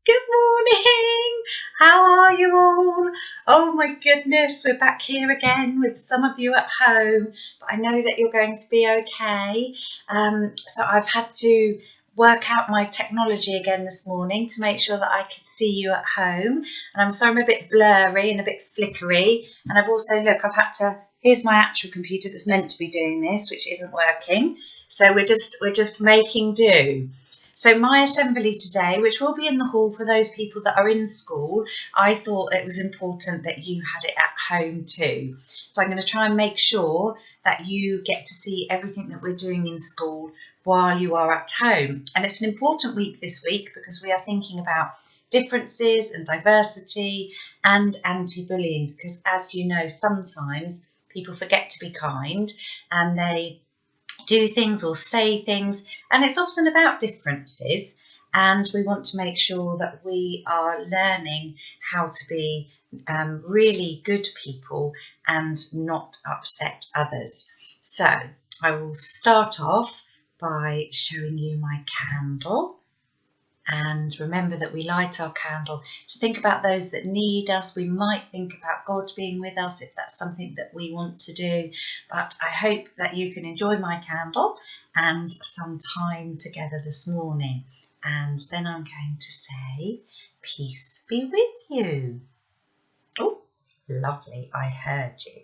Good morning. How are you all? Oh my goodness, we're back here again with some of you at home, but I know that you're going to be okay. So I've had to work out my technology again this morning to make sure that I could see you at home. And I'm sorry I'm a bit blurry and a bit flickery. And I've also, here's my actual computer that's meant to be doing this, which isn't working. So we're just making do. So my assembly today, which will be in the hall for those people that are in school, I thought it was important that you had it at home too. So I'm going to try and make sure that you get to see everything that we're doing in school while you are at home. And it's an important week this week because we are thinking about differences and diversity and anti-bullying, because as you know, sometimes people forget to be kind and they do things or say things, and it's often about differences, and we want to make sure that we are learning how to be really good people and not upset others. So I will start off by showing you my candle. And remember that we light our candle to think about those that need us. We might think about God being with us if that's something that we want to do. But I hope that you can enjoy my candle and some time together this morning. And then I'm going to say, peace be with you. Oh, lovely, I heard you.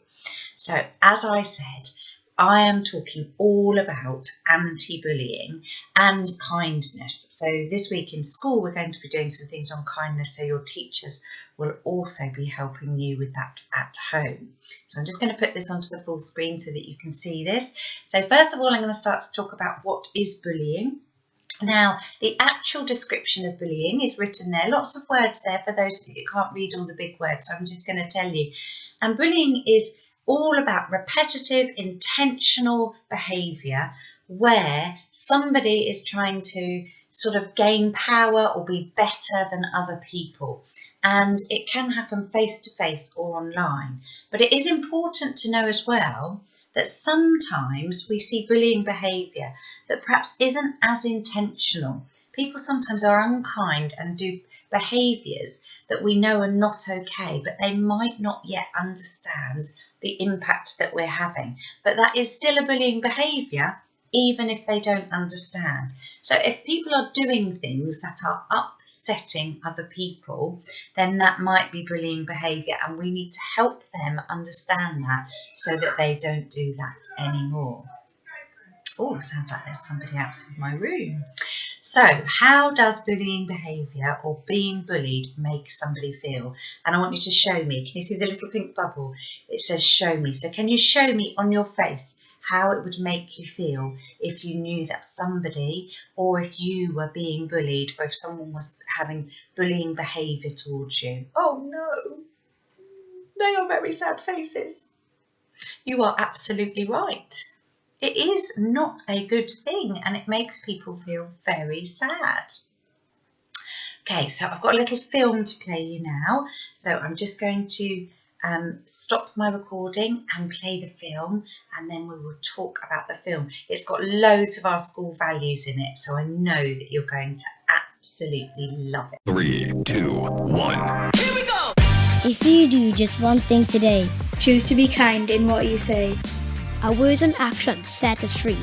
So as I said, I am talking all about anti-bullying and kindness. So this week in school, we're going to be doing some things on kindness, so your teachers will also be helping you with that at home. So I'm just going to put this onto the full screen so that you can see this. So first of all, I'm going to start to talk about what is bullying. Now, the actual description of bullying is written there. Lots of words there for those of you who can't read all the big words, so I'm just going to tell you. And bullying is all about repetitive, intentional behaviour where somebody is trying to sort of gain power or be better than other people. And it can happen face to face or online. But it is important to know as well that sometimes we see bullying behaviour that perhaps isn't as intentional. People sometimes are unkind and do behaviours that we know are not okay, but they might not yet understand the impact that we're having. But that is still a bullying behaviour, even if they don't understand. So if people are doing things that are upsetting other people, then that might be bullying behaviour, and we need to help them understand that so that they don't do that anymore. Oh, sounds like there's somebody outside my room. So how does bullying behaviour or being bullied make somebody feel? And I want you to show me. Can you see the little pink bubble? It says show me. So can you show me on your face how it would make you feel if you knew that somebody, or if you were being bullied, or if someone was having bullying behaviour towards you? Oh no, they are very sad faces. You are absolutely right. It is not a good thing, and it makes people feel very sad. Okay, so I've got a little film to play you now. So I'm just going to stop my recording and play the film, and then we will talk about the film. It's got loads of our school values in it, so I know that you're going to absolutely love it. 3, 2, 1. Here we go! If you do just one thing today, choose to be kind in what you say. Our words and actions set us free.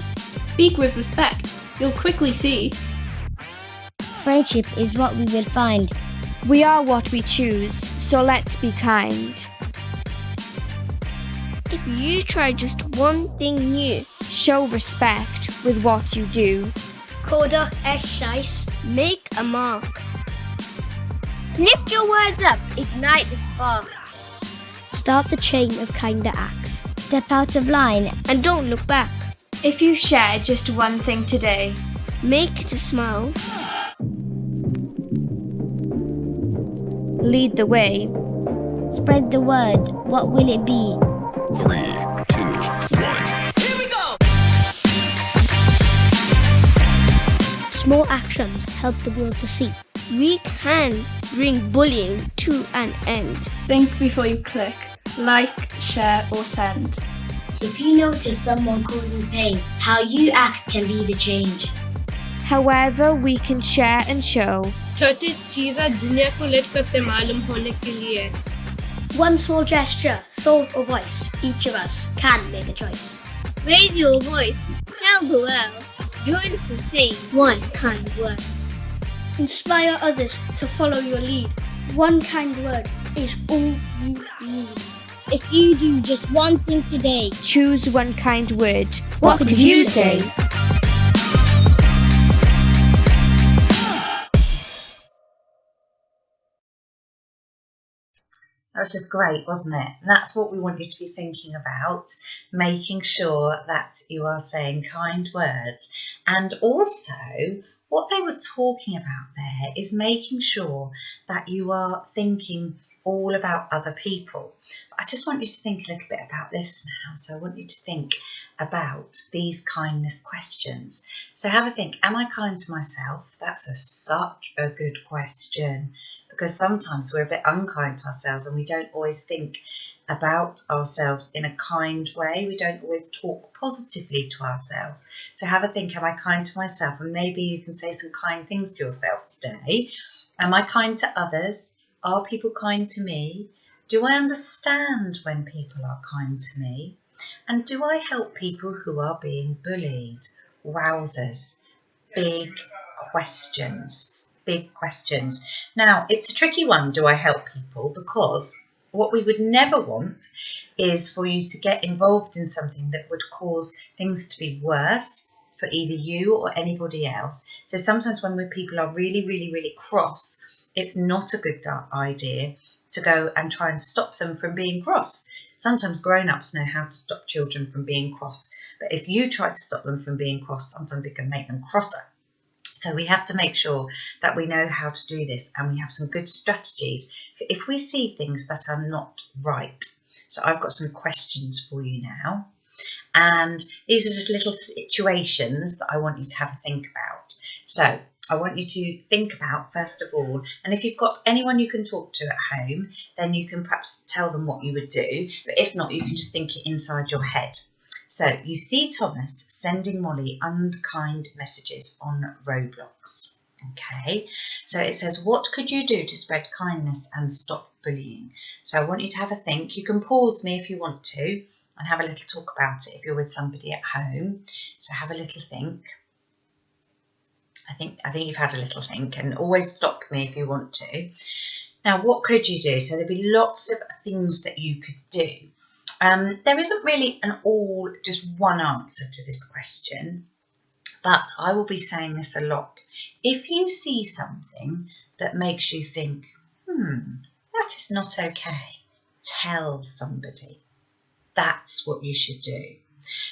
Speak with respect. You'll quickly see. Friendship is what we will find. We are what we choose, so let's be kind. If you try just one thing new, show respect with what you do. Codach eis. Make a mark. Lift your words up. Ignite the spark. Start the chain of kinder acts. Step out of line and don't look back. If you share just one thing today, make it a smile. Lead the way. Spread the word. What will it be? 3, 2, 1. Here we go! Small actions help the world to see. We can bring bullying to an end. Think before you click. Like, share or send. If you notice someone causing pain, how you act can be the change. However we can share and show. छोटी चीज़ें दुनिया को लेकर के मालूम होने के लिए. One small gesture, thought or voice, each of us can make a choice. Raise your voice, tell the world. Join us in saying one kind word. Inspire others to follow your lead. One kind word is all you need. If you do just one thing today, Choose one kind word. What could you say? That was just great, wasn't it? And that's what we want you to be thinking about, making sure that you are saying kind words. And also, what they were talking about there is making sure that you are thinking all about other people. I just want you to think a little bit about this now. So I want you to think about these kindness questions. So have a think, am I kind to myself? That's such a good question, because sometimes we're a bit unkind to ourselves and we don't always think about ourselves in a kind way. We don't always talk positively to ourselves. So have a think, am I kind to myself? And maybe you can say some kind things to yourself today. Am I kind to others? Are people kind to me? Do I understand when people are kind to me? And do I help people who are being bullied? Wowzers. Big questions. Big questions. Now, it's a tricky one, do I help people? Because what we would never want is for you to get involved in something that would cause things to be worse for either you or anybody else. So sometimes when people are really, really, really cross, it's not a good idea to go and try and stop them from being cross. Sometimes grown-ups know how to stop children from being cross, but if you try to stop them from being cross, sometimes it can make them crosser. So we have to make sure that we know how to do this, and we have some good strategies for if we see things that are not right. So I've got some questions for you now, and these are just little situations that I want you to have a think about. So I want you to think about, first of all, and if you've got anyone you can talk to at home, then you can perhaps tell them what you would do, but if not, you can just think it inside your head. So you see Thomas sending Molly unkind messages on Roblox. Okay, so it says, what could you do to spread kindness and stop bullying? So I want you to have a think. You can pause me if you want to and have a little talk about it if you're with somebody at home. So have a little think. I think you've had a little think, and always stop me if you want to. Now, what could you do? So there'd be lots of things that you could do. There isn't really just one answer to this question, but I will be saying this a lot. If you see something that makes you think, that is not okay, tell somebody. That's what you should do.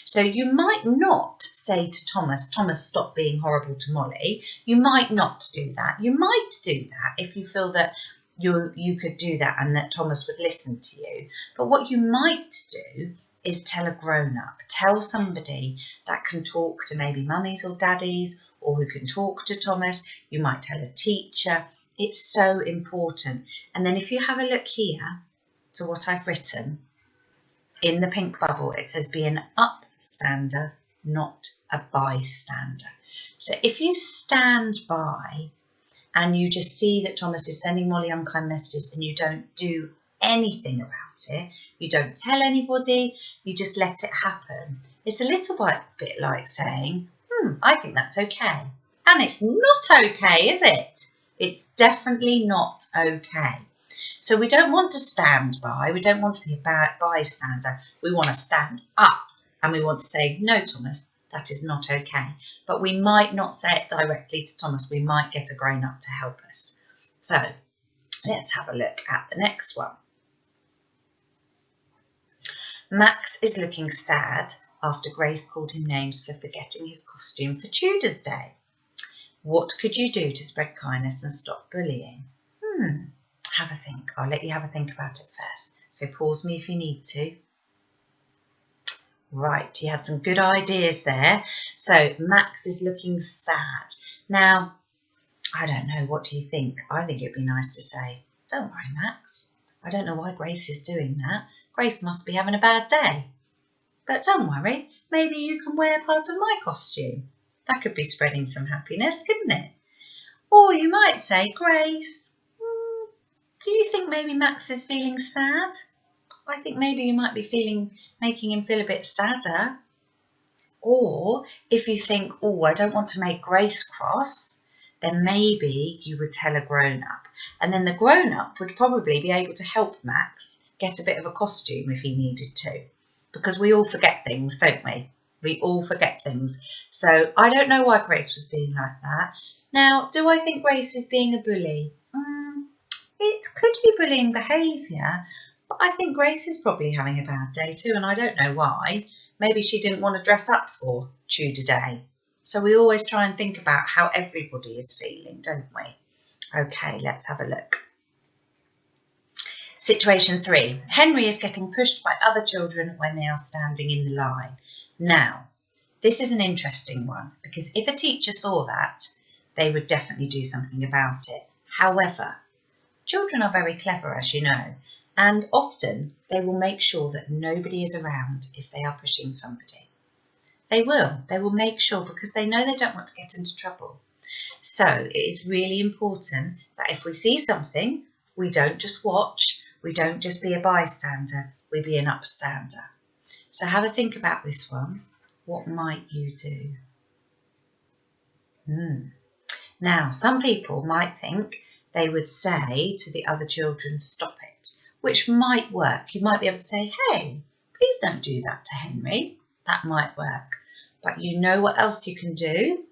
So you might not say to Thomas, stop being horrible to Molly. You might not do that. You might do that if you feel that you could do that and that Thomas would listen to you. But what you might do is tell a grown-up. Tell somebody that can talk to maybe mummies or daddies, or who can talk to Thomas. You might tell a teacher. It's so important. And then if you have a look here to what I've written, in the pink bubble, it says be an upstander, not a bystander. So if you stand by and you just see that Thomas is sending Molly unkind messages and you don't do anything about it, you don't tell anybody, you just let it happen, it's a little bit like saying, I think that's okay. And it's not okay, is it? It's definitely not okay. So we don't want to stand by, we don't want to be a bystander, we want to stand up and we want to say, no, Thomas, that is not okay. But we might not say it directly to Thomas, we might get a grown-up to help us. So let's have a look at the next one. Max is looking sad after Grace called him names for forgetting his costume for Tudor's Day. What could you do to spread kindness and stop bullying? Have a think. I'll let you have a think about it first. So pause me if you need to. Right, you had some good ideas there. So Max is looking sad. Now, I don't know, what do you think? I think it'd be nice to say, don't worry, Max. I don't know why Grace is doing that. Grace must be having a bad day. But don't worry, maybe you can wear part of my costume. That could be spreading some happiness, couldn't it? Or you might say, Grace, do you think maybe Max is feeling sad? I think maybe you might be making him feel a bit sadder. Or if you think, oh, I don't want to make Grace cross, then maybe you would tell a grown-up. And then the grown-up would probably be able to help Max get a bit of a costume if he needed to. Because we all forget things, don't we? We all forget things. So I don't know why Grace was being like that. Now, do I think Grace is being a bully? It could be bullying behaviour, but I think Grace is probably having a bad day too, and I don't know why. Maybe she didn't want to dress up for Tudor Day. So we always try and think about how everybody is feeling, don't we? Okay, let's have a look. Situation 3. Henry is getting pushed by other children when they are standing in the line. Now, this is an interesting one because if a teacher saw that, they would definitely do something about it. However, children are very clever, as you know, and often they will make sure that nobody is around if they are pushing somebody. They will make sure because they know they don't want to get into trouble. So it is really important that if we see something, we don't just watch, we don't just be a bystander, we be an upstander. So have a think about this one. What might you do? Now, some people might think they would say to the other children, stop it, which might work. You might be able to say, hey, please don't do that to Henry. That might work. But you know what else you can do?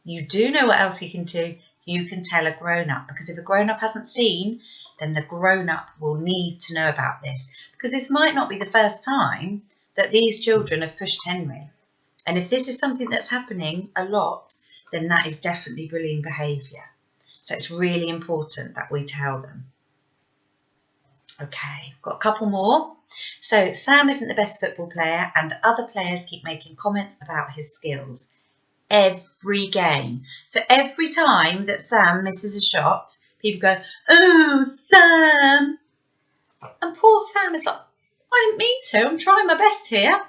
You do know what else you can do. You can tell a grown-up, because if a grown-up hasn't seen, then the grown-up will need to know about this, because this might not be the first time that these children have pushed Henry. And if this is something that's happening a lot, then that is definitely bullying behaviour. So it's really important that we tell them. Okay, got a couple more. So Sam isn't the best football player and other players keep making comments about his skills. Every game. So every time that Sam misses a shot, people go, oh, Sam. And poor Sam is like, I didn't mean to, I'm trying my best here.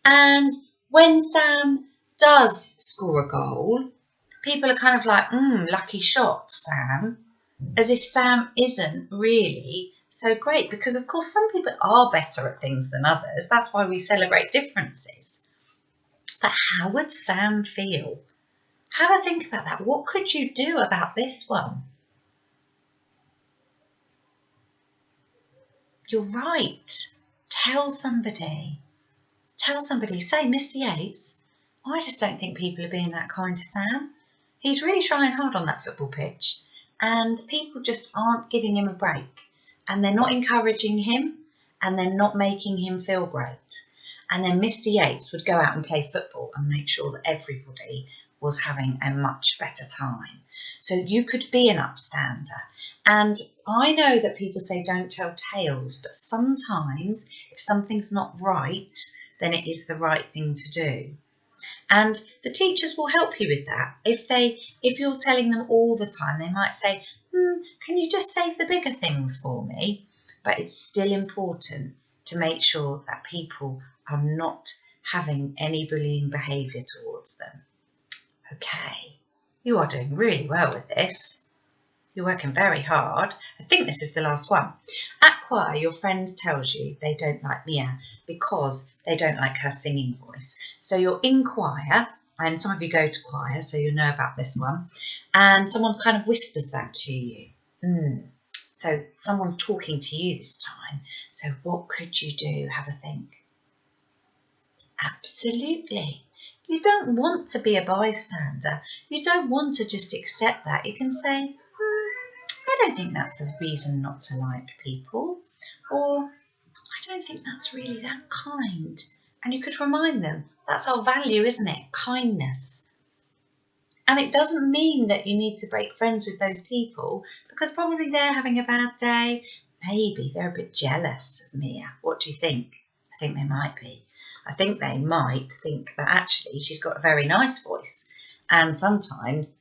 And when Sam does score a goal, people are kind of like, lucky shot, Sam. As if Sam isn't really so great, because of course some people are better at things than others. That's why we celebrate differences. But how would Sam feel? Have a think about that. What could you do about this one? You're right. Tell somebody. Tell somebody. Say, Mr. Yates, I just don't think people are being that kind to Sam. He's really trying hard on that football pitch and people just aren't giving him a break, and they're not encouraging him and they're not making him feel great. And then Mr. Yates would go out and play football and make sure that everybody was having a much better time. So you could be an upstander. And I know that people say don't tell tales, but sometimes if something's not right, then it is the right thing to do. And the teachers will help you with that. If you're telling them all the time, they might say, can you just save the bigger things for me? But it's still important to make sure that people are not having any bullying behaviour towards them. Okay, you are doing really well with this. You're working very hard. I think this is the last one. At choir, your friend tells you they don't like Mia because they don't like her singing voice. So you're in choir, and some of you go to choir, so you'll know about this one, and someone kind of whispers that to you. So someone talking to you this time. So what could you do? Have a think. Absolutely. You don't want to be a bystander. You don't want to just accept that. You can say, I don't think that's a reason not to like people, or I don't think that's really that kind. And you could remind them, that's our value, isn't it? Kindness. And it doesn't mean that you need to break friends with those people, because probably they're having a bad day. Maybe they're a bit jealous of Mia. What do you think? I think they might be. I think they might think that actually she's got a very nice voice. And sometimes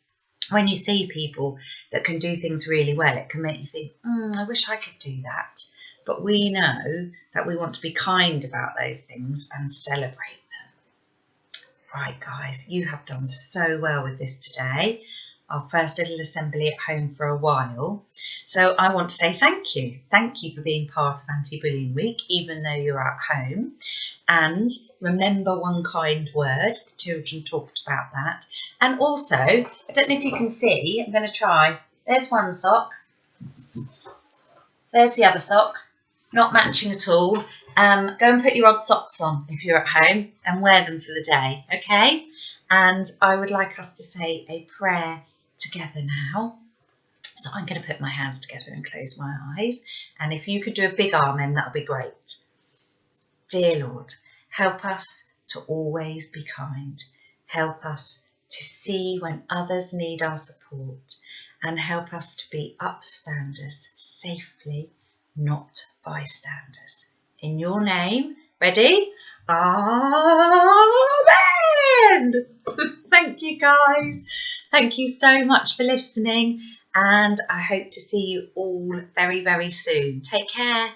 when you see people that can do things really well, it can make you think, I wish I could do that. But we know that we want to be kind about those things and celebrate them. Right, guys, you have done so well with this today. Our first little assembly at home for a while. So I want to say thank you. Thank you for being part of Anti-Bullying Week, even though you're at home. And remember one kind word. The children talked about that. And also, I don't know if you can see, I'm going to try. There's one sock. There's the other sock. Not matching at all. Go and put your odd socks on if you're at home and wear them for the day, okay? And I would like us to say a prayer together now. So I'm going to put my hands together and close my eyes. And if you could do a big amen, that would be great. Dear Lord, help us to always be kind. Help us to see when others need our support. And help us to be upstanders safely, not bystanders. In your name, ready? Amen! Thank you, guys. Thank you so much for listening, and I hope to see you all very, very soon. Take care.